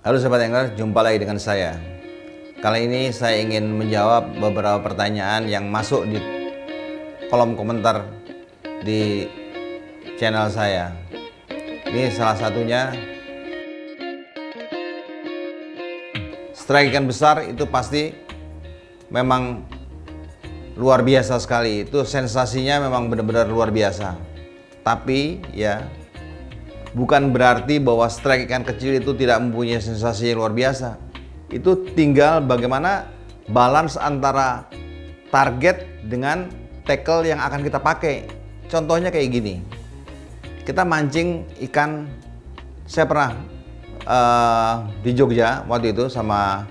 Halo Sobat Angler, jumpa lagi dengan saya. Kali ini saya ingin menjawab beberapa pertanyaan yang masuk di kolom komentar di channel saya. Ini salah satunya, strike ikan besar itu pasti memang luar biasa sekali. Itu sensasinya memang benar-benar luar biasa. Tapi ya, bukan berarti bahwa strike ikan kecil itu tidak mempunyai sensasi yang luar biasa. Itu tinggal bagaimana balance antara target dengan tackle yang akan kita pakai. Contohnya kayak gini. Kita mancing ikan, saya pernah di Jogja waktu itu sama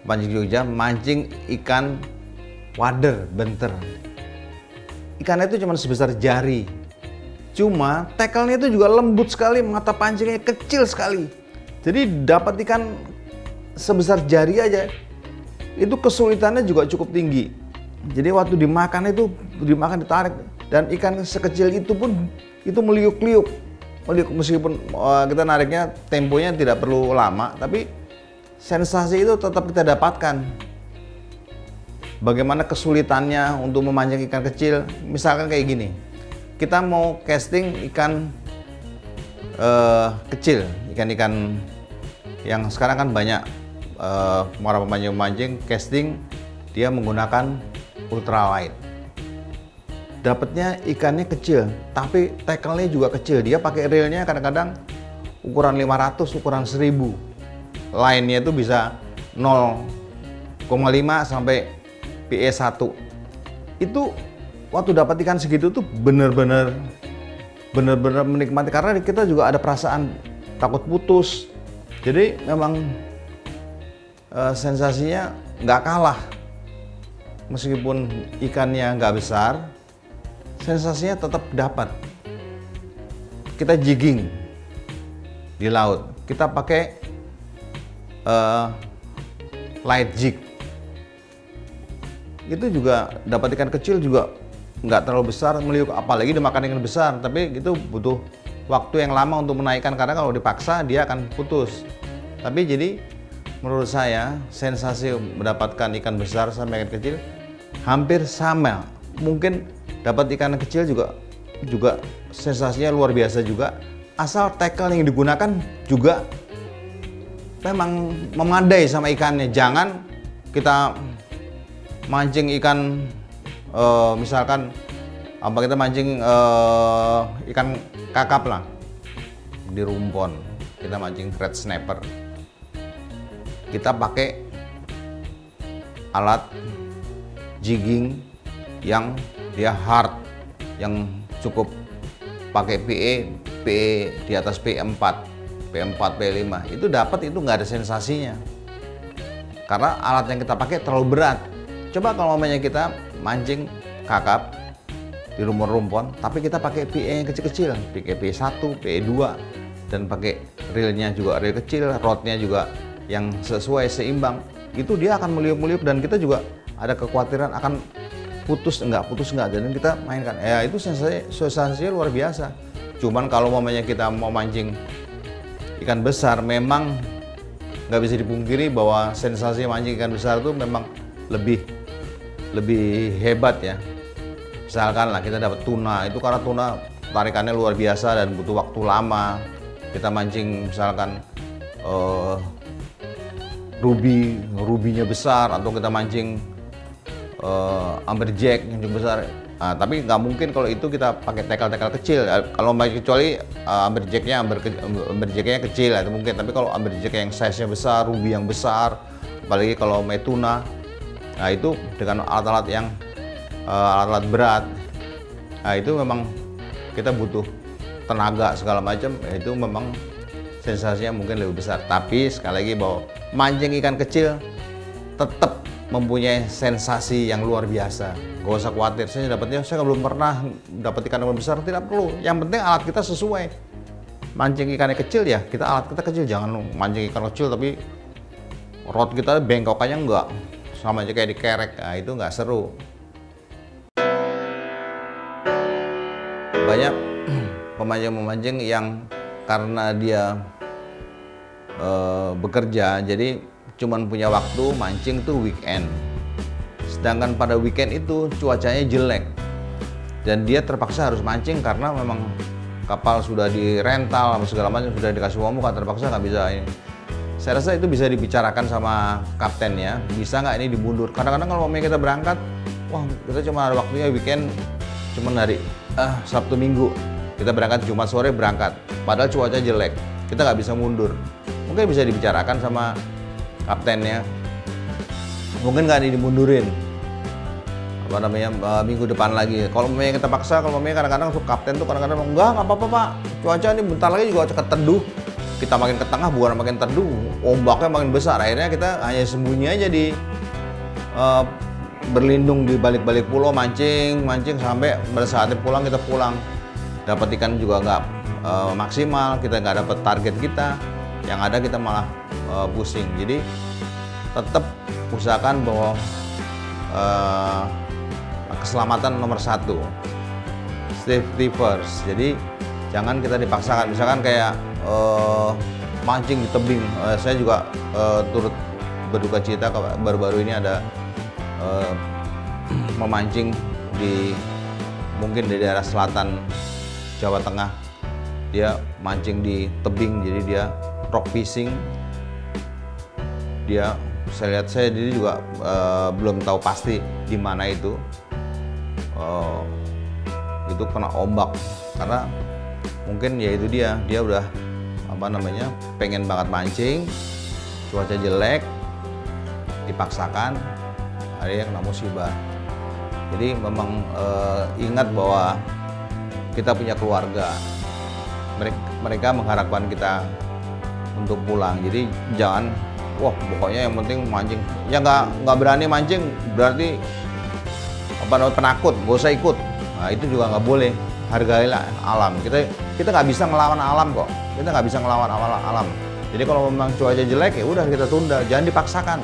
mancing Jogja, mancing ikan wader benter. Ikannya itu cuma sebesar jari. Cuma tackle-nya itu juga lembut sekali, mata pancingnya kecil sekali. Jadi dapat ikan sebesar jari aja, itu kesulitannya juga cukup tinggi. Jadi waktu dimakan itu, ditarik, dan ikan sekecil itu pun itu meliuk-liuk. Meskipun kita nariknya temponya tidak perlu lama, tapi sensasi itu tetap kita dapatkan. Bagaimana kesulitannya untuk memancing ikan kecil, misalkan kayak gini. Kita mau casting ikan kecil, ikan-ikan yang sekarang kan banyak para pemancing casting, dia menggunakan ultralight. Dapatnya ikannya kecil, tapi tackle-nya juga kecil. Dia pakai reelnya kadang-kadang ukuran 500, ukuran 1000. Line-nya itu bisa 0,5 sampai PE1. Itu waktu dapat ikan segitu tuh bener-bener menikmati, karena kita juga ada perasaan takut putus. Jadi memang sensasinya nggak kalah. Meskipun ikannya nggak besar, sensasinya tetap dapat. Kita jigging di laut, kita pakai light jig. Itu juga dapat ikan kecil juga nggak terlalu besar meliuk, apalagi dimakan ikan besar, tapi itu butuh waktu yang lama untuk menaikkan, karena kalau dipaksa dia akan putus. Tapi jadi menurut saya sensasi mendapatkan ikan besar sama ikan kecil hampir sama. Mungkin dapat ikan kecil juga sensasinya luar biasa juga, asal tackle yang digunakan juga memang memadai sama ikannya. Jangan kita mancing ikan misalkan kita mancing ikan kakap lah di rumpon, kita mancing red snapper, kita pakai alat jigging yang dia hard, yang cukup pakai PE di atas P4, P5 itu dapat, itu nggak ada sensasinya karena alat yang kita pakai terlalu berat. Coba kalau namanya kita mancing kakap di rumpon, tapi kita pakai PE yang kecil-kecil, pakai PE1, PE2, dan pakai reelnya juga reel kecil, rodnya juga yang sesuai, seimbang, itu dia akan meliuk-meliuk, dan kita juga ada kekhawatiran akan putus enggak, dan kita mainkan. Ya itu sensasinya luar biasa. Cuman kalau namanya kita mau mancing ikan besar, memang nggak bisa dipungkiri bahwa sensasi mancing ikan besar itu memang lebih hebat ya. Misalkan lah kita dapat tuna, itu karena tuna tarikannya luar biasa dan butuh waktu lama. Kita mancing misalkan rubinya besar, atau kita mancing amberjack yang cukup besar. Nah, tapi nggak mungkin kalau itu kita pakai tackle kecil. Kalau kecuali amberjacknya kecil itu mungkin. Tapi kalau amberjack yang size-nya besar, ruby yang besar, apalagi kalau main tuna, nah itu dengan alat-alat yang alat-alat berat, nah itu memang kita butuh tenaga segala macam. Itu memang sensasinya mungkin lebih besar. Tapi sekali lagi bahwa mancing ikan kecil tetap mempunyai sensasi yang luar biasa. Gak usah khawatir, saya belum pernah dapat ikan yang besar, tidak perlu. Yang penting alat kita sesuai. Mancing ikannya kecil ya, alat kita kecil. Jangan mancing ikan kecil tapi rod kita bengkokannya enggak, sama aja kayak dikerek. Nah, itu nggak seru. Banyak pemancing-pemancing yang karena dia bekerja, jadi cuman punya waktu mancing tuh weekend. Sedangkan pada weekend itu cuacanya jelek dan dia terpaksa harus mancing karena memang kapal sudah dirental segala macam, sudah dikasih uang muka, terpaksa nggak bisa ini. Saya rasa itu bisa dibicarakan sama kaptennya, bisa nggak ini dimundur. Kadang-kadang kalau kita berangkat, wah kita cuma ada waktunya weekend, cuma hari Sabtu Minggu, kita berangkat Jumat sore berangkat, padahal cuaca jelek, kita nggak bisa mundur. Mungkin bisa dibicarakan sama kaptennya, mungkin nggak dimundurin, minggu depan lagi. Kalau memang kita paksa, kalau memang kadang-kadang kapten tuh kadang-kadang enggak apa-apa Pak, cuaca ini bentar lagi juga cekat teduh. Kita makin ke tengah bukan makin teduh, ombaknya makin besar. Akhirnya kita hanya sembunyi aja di berlindung di balik-balik pulau, mancing sampai pada saatnya pulang kita pulang. Dapat ikan juga nggak maksimal, kita nggak dapat target kita. Yang ada kita malah pusing. Jadi tetap usahakan bahwa keselamatan nomor 1, safety first. Jadi jangan kita dipaksakan, misalkan kayak mancing di tebing. Saya juga turut berduka cita baru-baru ini ada memancing mungkin di daerah selatan Jawa Tengah. Dia mancing di tebing, jadi dia rock fishing. Saya lihat, saya jadi juga belum tahu pasti di mana itu kena ombak, karena mungkin ya itu dia udah pengen banget mancing, cuaca jelek, dipaksakan, ada yang kena musibah. Jadi memang ingat bahwa kita punya keluarga, mereka mengharapkan kita untuk pulang. Jadi jangan pokoknya yang penting mancing, ya nggak berani mancing berarti penakut, gak usah ikut. Nah itu juga nggak boleh. Hargailah alam. Kita nggak bisa ngelawan alam kok. Kita nggak bisa ngelawan alam. Jadi kalau memang cuaca jelek ya udah kita tunda, jangan dipaksakan.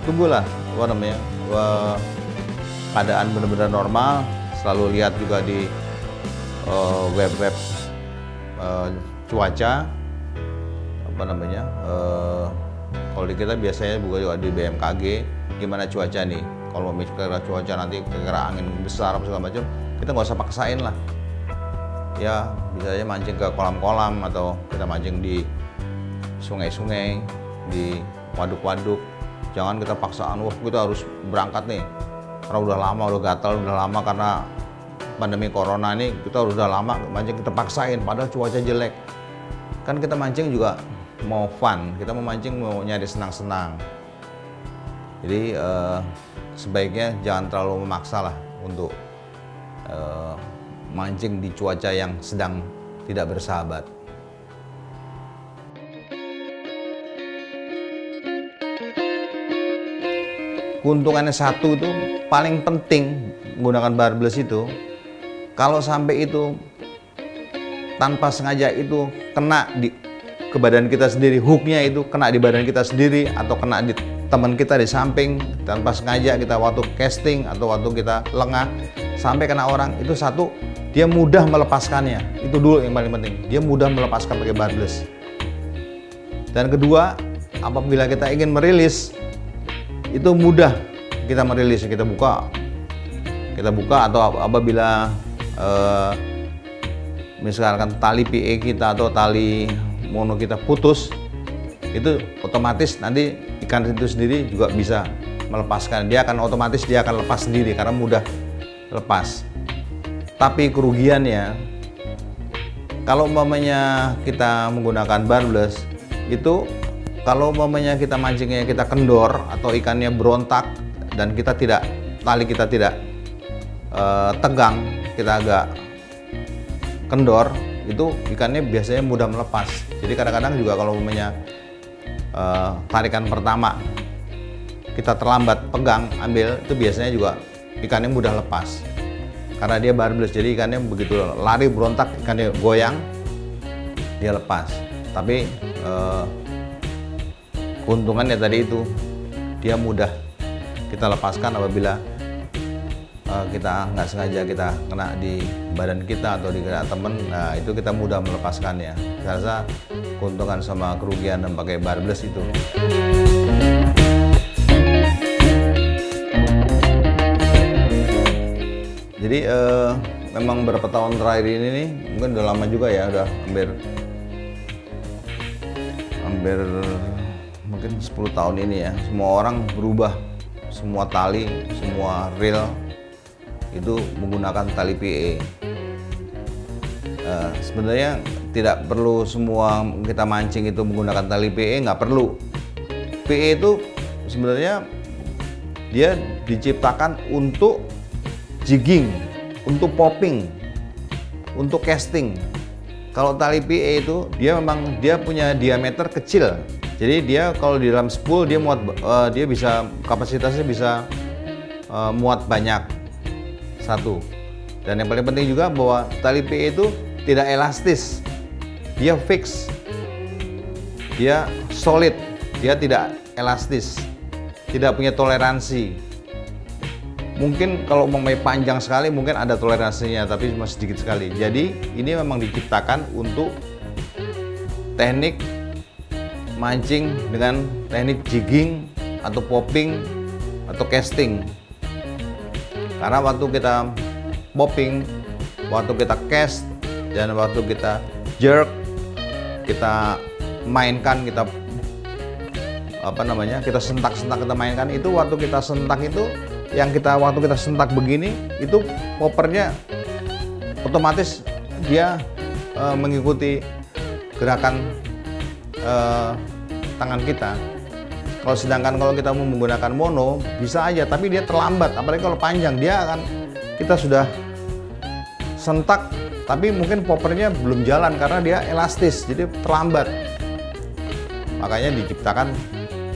Tunggulah keadaan benar-benar normal. Selalu lihat juga di web-web cuaca, kalau di kita biasanya juga di BMKG gimana cuaca nih. Kalau misalnya cuaca nanti kira angin besar apa segala macam, kita nggak usah paksain lah. Ya bisa aja mancing ke kolam-kolam atau kita mancing di sungai-sungai, di waduk-waduk. Jangan kita paksaan, kita harus berangkat nih karena udah lama, udah gatal, udah lama karena pandemi corona ini, kita udah lama mancing, kita paksain padahal cuaca jelek. Kan kita mancing juga mau fun, kita mau mancing mau nyari senang-senang. Jadi sebaiknya jangan terlalu memaksa lah untuk mancing di cuaca yang sedang tidak bersahabat. Keuntungannya satu itu paling penting menggunakan barbless itu, kalau sampai itu tanpa sengaja itu kena ke badan kita sendiri, hooknya itu kena di badan kita sendiri atau kena di teman kita di samping, tanpa sengaja kita waktu casting atau waktu kita lengah sampai kena orang, itu satu, dia mudah melepaskannya. Itu dulu yang paling penting, dia mudah melepaskan pakai barbless. Dan kedua, apabila kita ingin merilis, itu mudah kita merilis, kita buka atau apabila misalkan tali PE kita atau tali mono kita putus, itu otomatis nanti ikan itu sendiri juga bisa melepaskan. Dia akan lepas sendiri karena mudah lepas. Tapi kerugiannya, kalau umpamanya kita menggunakan barbless itu, kalau umpamanya kita mancingnya kita kendor atau ikannya berontak dan tali kita tidak tegang, kita agak kendor, itu ikannya biasanya mudah melepas. Jadi kadang-kadang juga kalau umpamanya tarikan pertama kita terlambat pegang ambil, itu biasanya juga ikannya mudah lepas karena dia barbless. Jadi ikannya begitu lari berontak, ikannya goyang, dia lepas. Tapi keuntungannya tadi itu, dia mudah kita lepaskan apabila kita nggak sengaja kita kena di badan kita atau di kena temen, nah itu kita mudah melepaskannya. Saya rasa keuntungan sama kerugian dan pakai barbless itu. Jadi memang beberapa tahun terakhir ini nih, mungkin udah lama juga ya, udah hampir mungkin 10 tahun ini ya, semua orang berubah, semua tali, semua reel itu menggunakan tali PE. Sebenarnya tidak perlu semua kita mancing itu menggunakan tali PE, nggak perlu. PE itu sebenarnya dia diciptakan untuk jigging, untuk popping, untuk casting. Kalau tali PE itu dia memang dia punya diameter kecil, jadi dia kalau di dalam spool dia muat, dia bisa kapasitasnya bisa muat banyak. Satu, dan yang paling penting juga bahwa tali PE itu tidak elastis, dia fix, dia solid, dia tidak elastis, tidak punya toleransi. Mungkin kalau umpamanya panjang sekali mungkin ada toleransinya, tapi cuma sedikit sekali. Jadi ini memang diciptakan untuk teknik mancing dengan teknik jigging atau popping atau casting. Karena waktu kita popping, waktu kita cast, dan waktu kita jerk, kita mainkan, kita kita sentak-sentak, kita mainkan itu, waktu kita sentak itu, waktu kita sentak begini, itu poppernya otomatis dia mengikuti gerakan tangan kita. Sedangkan kalau kita mau menggunakan mono bisa aja, tapi dia terlambat, apalagi kalau panjang, kita sudah sentak tapi mungkin poppernya belum jalan karena dia elastis, jadi terlambat. Makanya diciptakan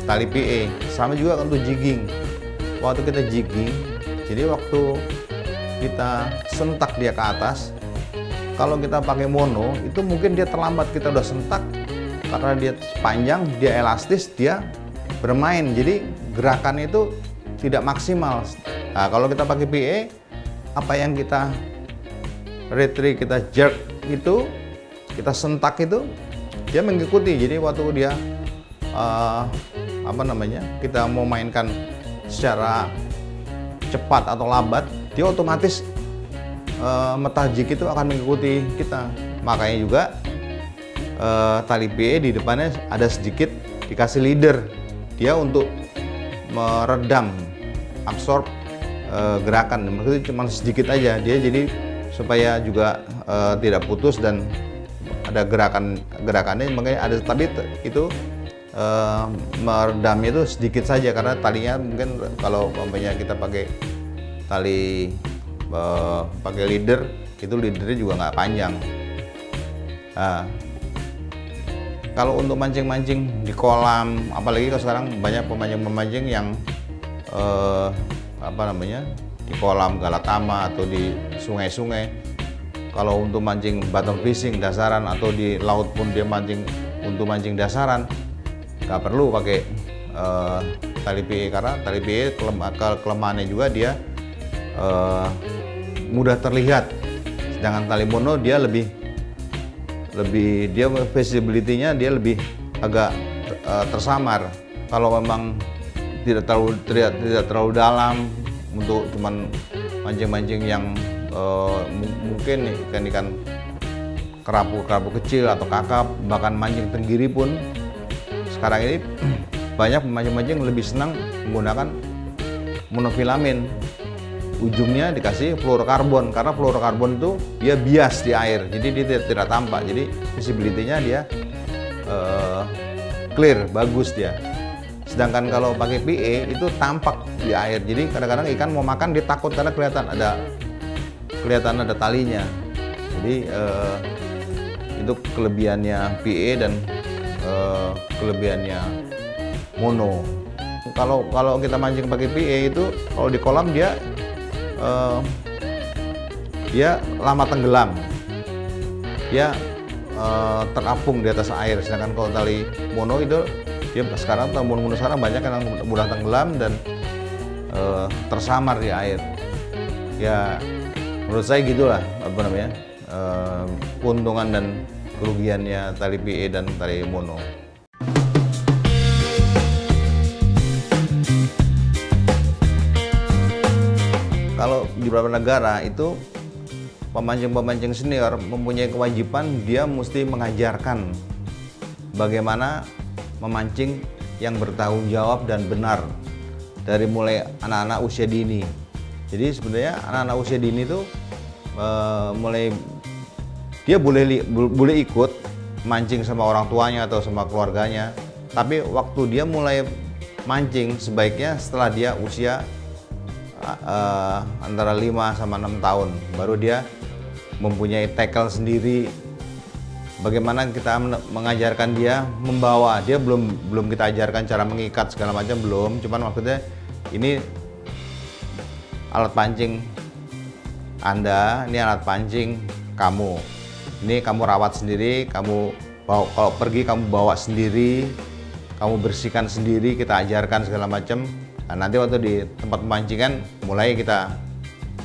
tali PE. Sama juga untuk jigging. Waktu kita jigging, jadi waktu kita sentak dia ke atas, kalau kita pakai mono itu mungkin dia terlambat, kita udah sentak karena dia panjang, dia elastis, dia bermain, jadi gerakan itu tidak maksimal. Nah, kalau kita pakai PE, apa yang kita retrieve, kita jerk itu, kita sentak itu, dia mengikuti. Jadi waktu dia kita mau mainkan secara cepat atau lambat, dia otomatis metah jig itu akan mengikuti kita. Makanya juga tali PE di depannya ada sedikit dikasih leader. Dia untuk meredam, absorb gerakan, maksudnya cuma sedikit aja dia, jadi supaya juga tidak putus dan ada gerakannya, makanya ada, tapi itu meredamnya itu sedikit saja karena talinya mungkin kalau umpamanya kita pakai tali pakai leader, itu leadernya juga nggak panjang. Nah, kalau untuk mancing-mancing di kolam, apalagi kalau sekarang banyak pemancing-pemancing yang di kolam Galatama atau di sungai-sungai. Kalau untuk mancing bottom fishing dasaran atau di laut pun dia mancing untuk mancing dasaran, nggak perlu pakai tali PE, karena tali PE kelemahannya juga dia mudah terlihat. Sedangkan tali mono dia lebih dia visibility-nya dia lebih agak tersamar. Kalau memang tidak terlalu dalam untuk cuman mancing-mancing yang mungkin ikan kerapu kecil atau kakap, bahkan mancing tenggiri pun sekarang ini banyak pemancing-mancing lebih senang menggunakan monofilamen. Ujungnya dikasih fluorokarbon, karena fluorokarbon itu dia bias di air, jadi dia tidak tampak, jadi visibility-nya dia clear, bagus dia. Sedangkan kalau pakai PE itu tampak di air, jadi kadang-kadang ikan mau makan dia takut karena kelihatan ada talinya. Jadi itu kelebihannya PE dan kelebihannya mono. Kalau kita mancing pakai PE itu, kalau di kolam dia lama tenggelam, dia terapung di atas air. Sedangkan kalau tali mono itu dia sekarang banyak yang mudah tenggelam dan tersamar di air. Ya menurut saya gitulah apa namanya keuntungan dan kerugiannya tali PE dan tali mono. Kalau di beberapa negara itu pemancing-pemancing senior mempunyai kewajiban dia mesti mengajarkan bagaimana memancing yang bertanggung jawab dan benar dari mulai anak-anak usia dini. Jadi sebenarnya anak-anak usia dini itu mulai dia boleh ikut mancing sama orang tuanya atau sama keluarganya, tapi waktu dia mulai mancing sebaiknya setelah dia usia antara 5 sama 6 tahun baru dia mempunyai tackle sendiri. Bagaimana kita mengajarkan dia membawa, dia belum kita ajarkan cara mengikat segala macam, belum, cuman maksudnya ini alat pancing Anda, ini alat pancing kamu, ini kamu rawat sendiri, kamu bawa, kalau pergi kamu bawa sendiri, kamu bersihkan sendiri, kita ajarkan segala macam. Nah, nanti waktu di tempat pemancingan mulai kita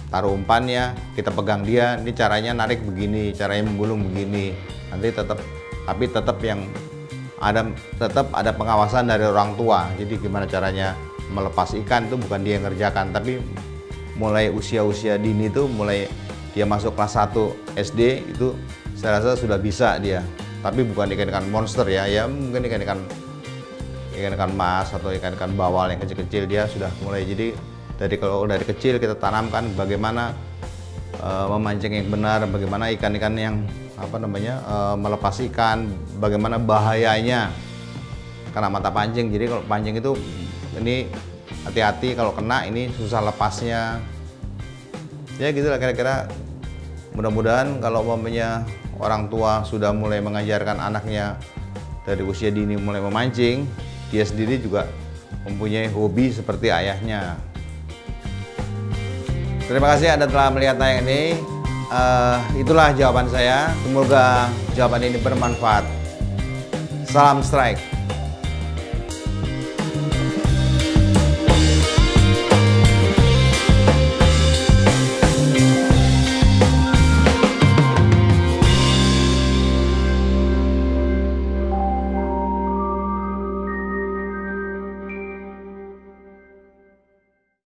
taruh umpannya, kita pegang dia, ini caranya narik begini, caranya menggulung begini. Nanti tetap yang tetap ada pengawasan dari orang tua. Jadi gimana caranya melepas ikan itu bukan dia yang ngerjakan, tapi mulai usia-usia dini itu, mulai dia masuk kelas 1 SD itu saya rasa sudah bisa dia. Tapi bukan ikan-ikan monster ya mungkin ikan-ikan mas atau ikan-ikan bawal yang kecil-kecil dia sudah mulai. Jadi kalau dari kecil kita tanamkan bagaimana memancing yang benar, bagaimana ikan-ikan yang melepas ikan, bagaimana bahayanya kena mata pancing. Jadi kalau pancing itu ini hati-hati, kalau kena ini susah lepasnya. Ya gitulah kira-kira. Mudah-mudahan kalau orang tua sudah mulai mengajarkan anaknya dari usia dini mulai memancing, dia sendiri juga mempunyai hobi seperti ayahnya. Terima kasih Anda telah melihat tayangan ini. Itulah jawaban saya. Semoga jawaban ini bermanfaat. Salam strike.